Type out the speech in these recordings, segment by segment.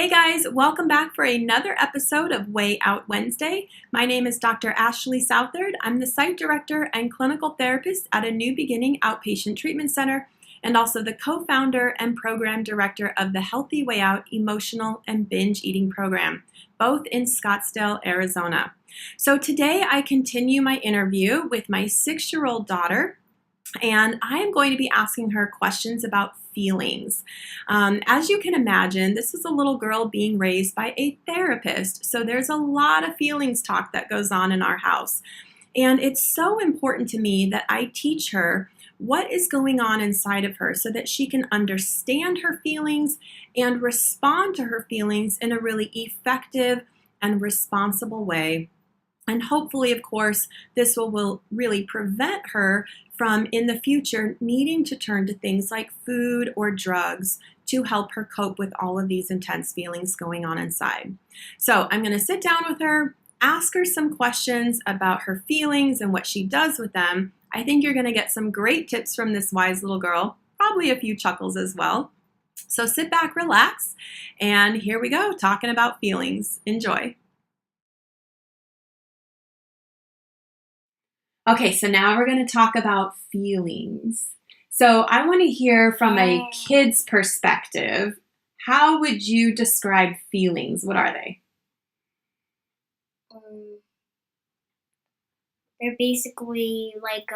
Hey guys, welcome back for another episode of WeighOut Wednesday. My name is Dr. Ashley Southard. I'm the site director and clinical therapist at a New Beginning Outpatient Treatment Center and also the co-founder and program director of the Healthy Way Out Emotional and Binge Eating Program, both in Scottsdale, Arizona. So today I continue my interview with my 6-year-old daughter, and I am going to be asking her questions about feelings. As you can imagine, this is a little girl being raised by a therapist, so there's a lot of feelings talk that goes on in our house. And it's so important to me that I teach her what is going on inside of her so that she can understand her feelings and respond to her feelings in a really effective and responsible way. And hopefully, of course, this will really prevent her from, in the future, needing to turn to things like food or drugs to help her cope with all of these intense feelings going on inside. So I'm going to sit down with her, ask her some questions about her feelings and what she does with them. I think you're going to get some great tips from this wise little girl, probably a few chuckles as well. So sit back, relax, and here we go, talking about feelings. Enjoy. Okay, so now we're going to talk about feelings. So I want to hear from a kid's perspective. How would you describe feelings? What are they? They're basically like,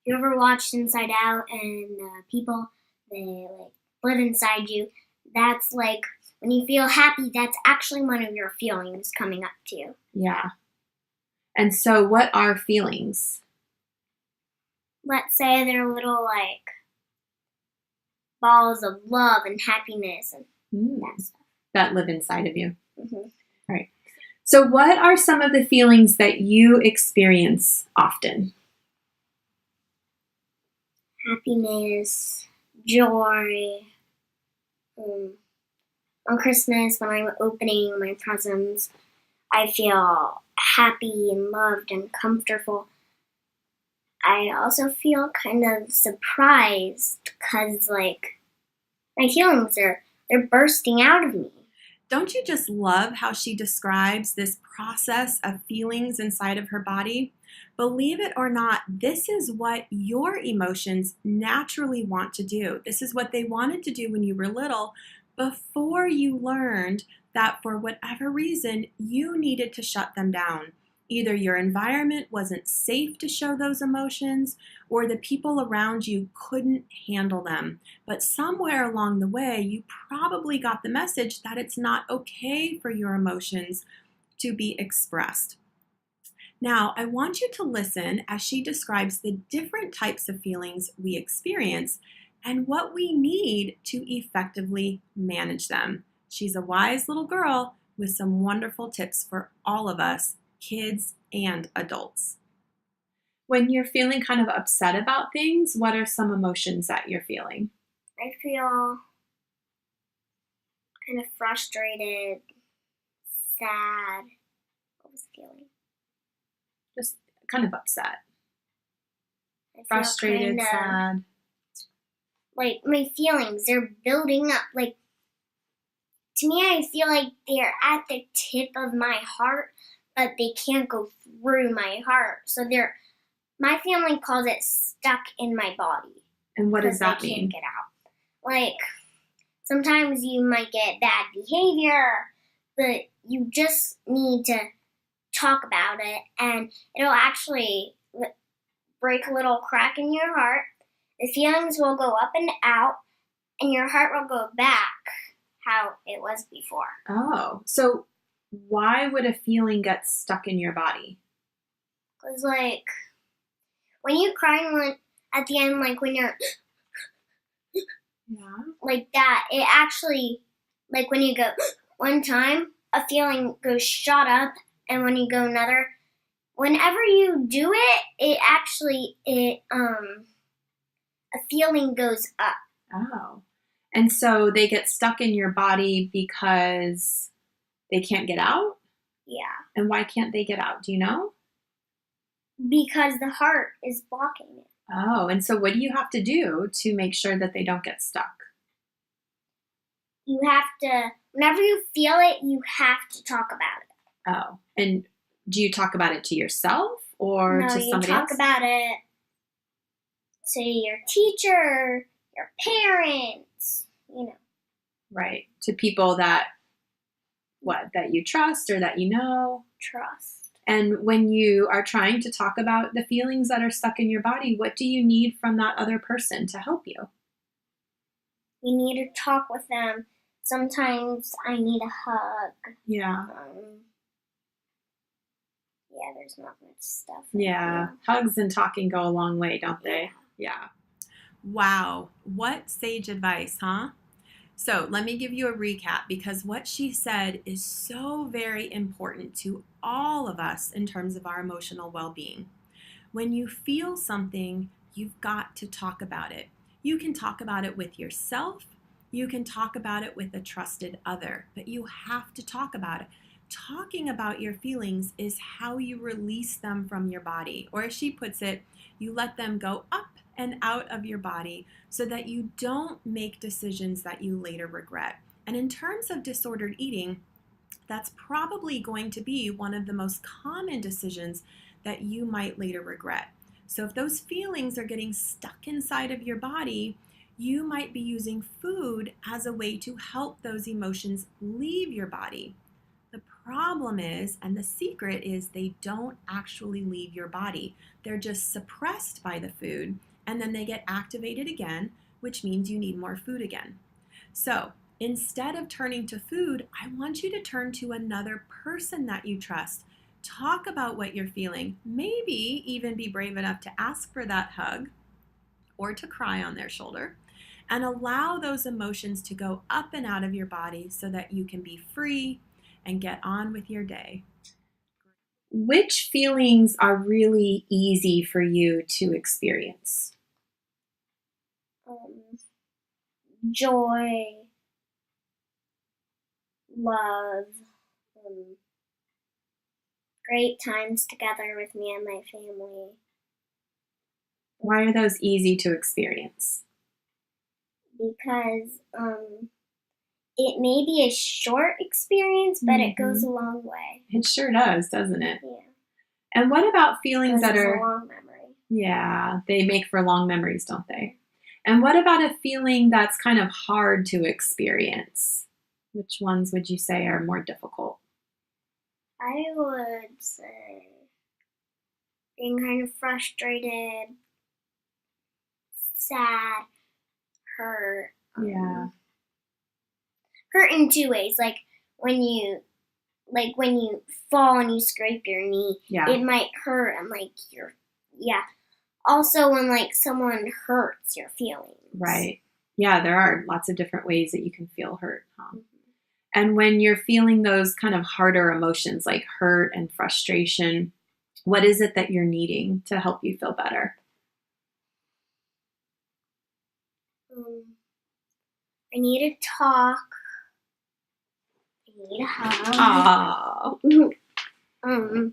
you ever watched Inside Out and people, they like live inside you? That's like, when you feel happy, that's actually one of your feelings coming up to you. Yeah. And so what are feelings? Let's say they're little like balls of love and happiness and that stuff. That live inside of you. Mm-hmm. All right. So what are some of the feelings that you experience often? Happiness, joy. On Christmas, when I'm opening my presents, I feel happy and loved and comfortable. I also feel kind of surprised because, like, my feelings they're bursting out of me. Don't you just love how she describes this process of feelings inside of her body? Believe it or not, this is what your emotions naturally want to do. This is what they wanted to do when you were little, before you learned that for whatever reason, you needed to shut them down. Either your environment wasn't safe to show those emotions, or the people around you couldn't handle them. But somewhere along the way, you probably got the message that it's not okay for your emotions to be expressed. Now, I want you to listen as she describes the different types of feelings we experience and what we need to effectively manage them. She's a wise little girl with some wonderful tips for all of us, kids and adults. When you're feeling kind of upset about things, what are some emotions that you're feeling? I feel kind of frustrated, sad. What was the feeling? Just kind of upset. I feel Frustrated, sad. Like, my feelings, they're building up. Like, to me, I feel like they're at the tip of my heart, but they can't go through my heart. So my family calls it stuck in my body. And what does that mean? mean? Can't get out. Like, sometimes you might get bad behavior, but you just need to talk about it, and it'll actually break a little crack in your heart. The feelings will go up and out, and your heart will go back how it was before. Oh, so why would a feeling get stuck in your body? Because, like, when you cry at the end, like, when you're like that, it actually, like, when you go one time, a feeling goes shot up, and when you go another, whenever you do it, a feeling goes up. Oh. And so they get stuck in your body because they can't get out? Yeah. And why can't they get out? Do you know? Because the heart is blocking it. Oh, and so what do you have to do to make sure that they don't get stuck? You have to, Whenever you feel it, you have to talk about it. Oh, and do you talk about it to yourself or to somebody else? No, you talk about it to your teacher, your parents, Right. To people that you trust or that you know. Trust. And when you are trying to talk about the feelings that are stuck in your body, what do you need from that other person to help you? You need to talk with them. Sometimes I need a hug. Yeah. Yeah, there's not much stuff. Yeah. Hugs and talking go a long way, don't they? Yeah. Wow. What sage advice, huh? So let me give you a recap, because what she said is so very important to all of us in terms of our emotional well-being. When you feel something, you've got to talk about it. You can talk about it with yourself. You can talk about it with a trusted other, but you have to talk about it. Talking about your feelings is how you release them from your body, or as she puts it, you let them go up and out of your body so that you don't make decisions that you later regret. And in terms of disordered eating, that's probably going to be one of the most common decisions that you might later regret. So if those feelings are getting stuck inside of your body, you might be using food as a way to help those emotions leave your body. The problem is, and the secret is, they don't actually leave your body. They're just suppressed by the food, and then they get activated again, which means you need more food again. So instead of turning to food, I want you to turn to another person that you trust. Talk about what you're feeling. Maybe even be brave enough to ask for that hug or to cry on their shoulder, and allow those emotions to go up and out of your body so that you can be free and get on with your day. Which feelings are really easy for you to experience? Joy, love, great times together with me and my family. Why are those easy to experience? Because it may be a short experience, but it goes a long way. It sure does, doesn't it? Yeah. And what about feelings that are... a long memory. Yeah, they make for long memories, don't they? And what about a feeling that's kind of hard to experience? Which ones would you say are more difficult? I would say being kind of frustrated, sad, hurt. Yeah. Hurt in two ways. Like when you fall and you scrape your knee, it might hurt, and also when someone hurts your feelings. Right. Yeah, there are lots of different ways that you can feel hurt, huh? And when you're feeling those kind of harder emotions like hurt and frustration, what is it that you're needing to help you feel better? I need to talk. I need a hug. Aww.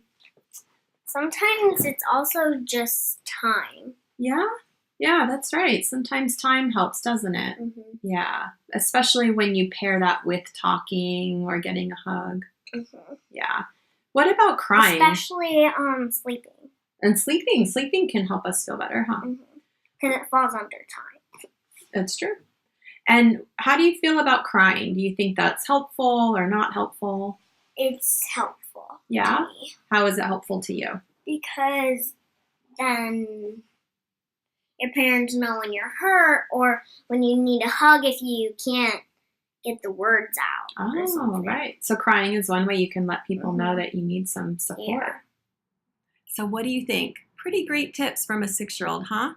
Sometimes it's also just time. Yeah, that's right. Sometimes time helps, doesn't it? Yeah, especially when you pair that with talking or getting a hug. Yeah. What about crying? Especially sleeping. And sleeping can help us feel better, huh? Because it falls under time. That's true. And how do you feel about crying? Do you think that's helpful or not helpful? It's helpful. Yeah? To me. How is it helpful to you? Because then your parents know when you're hurt or when you need a hug if you can't get the words out. Oh, right. So crying is one way you can let people know that you need some support. Yeah. So what do you think? Pretty great tips from a 6-year-old, huh?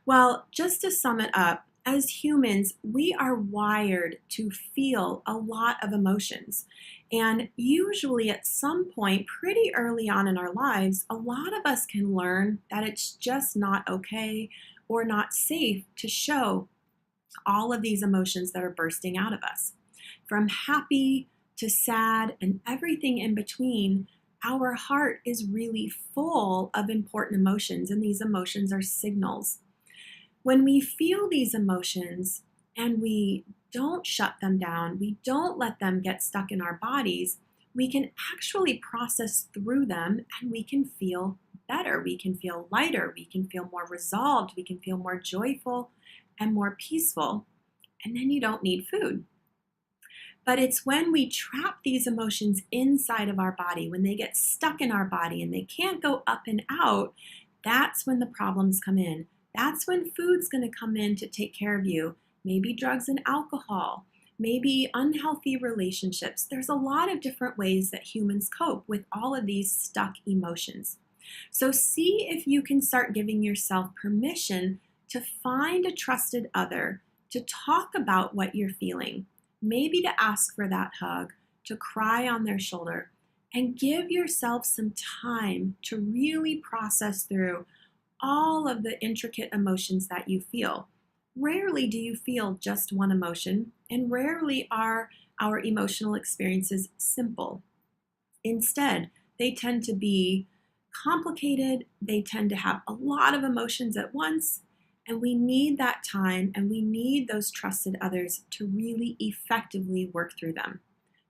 Well, just to sum it up, as humans, we are wired to feel a lot of emotions. And usually at some point, pretty early on in our lives, a lot of us can learn that it's just not okay or not safe to show all of these emotions that are bursting out of us. From happy to sad and everything in between, our heart is really full of important emotions, and these emotions are signals. When we feel these emotions, and we don't shut them down, we don't let them get stuck in our bodies, we can actually process through them and we can feel better. We can feel lighter. We can feel more resolved. We can feel more joyful and more peaceful. And then you don't need food. But it's when we trap these emotions inside of our body, when they get stuck in our body and they can't go up and out, that's when the problems come in. That's when food's going to come in to take care of you. Maybe drugs and alcohol, maybe unhealthy relationships. There's a lot of different ways that humans cope with all of these stuck emotions. So see if you can start giving yourself permission to find a trusted other, to talk about what you're feeling, maybe to ask for that hug, to cry on their shoulder, and give yourself some time to really process through all of the intricate emotions that you feel. Rarely do you feel just one emotion, and rarely are our emotional experiences simple. Instead, they tend to be complicated, they tend to have a lot of emotions at once, and we need that time and we need those trusted others to really effectively work through them.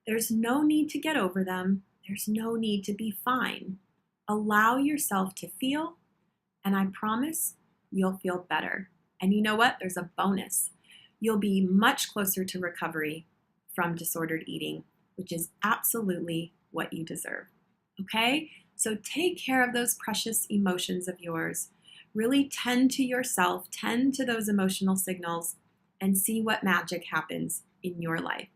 There's no need to get over them, there's no need to be fine. Allow yourself to feel, and I promise you'll feel better. And you know what? There's a bonus. You'll be much closer to recovery from disordered eating, which is absolutely what you deserve. Okay? So take care of those precious emotions of yours. Really tend to yourself, tend to those emotional signals, and see what magic happens in your life.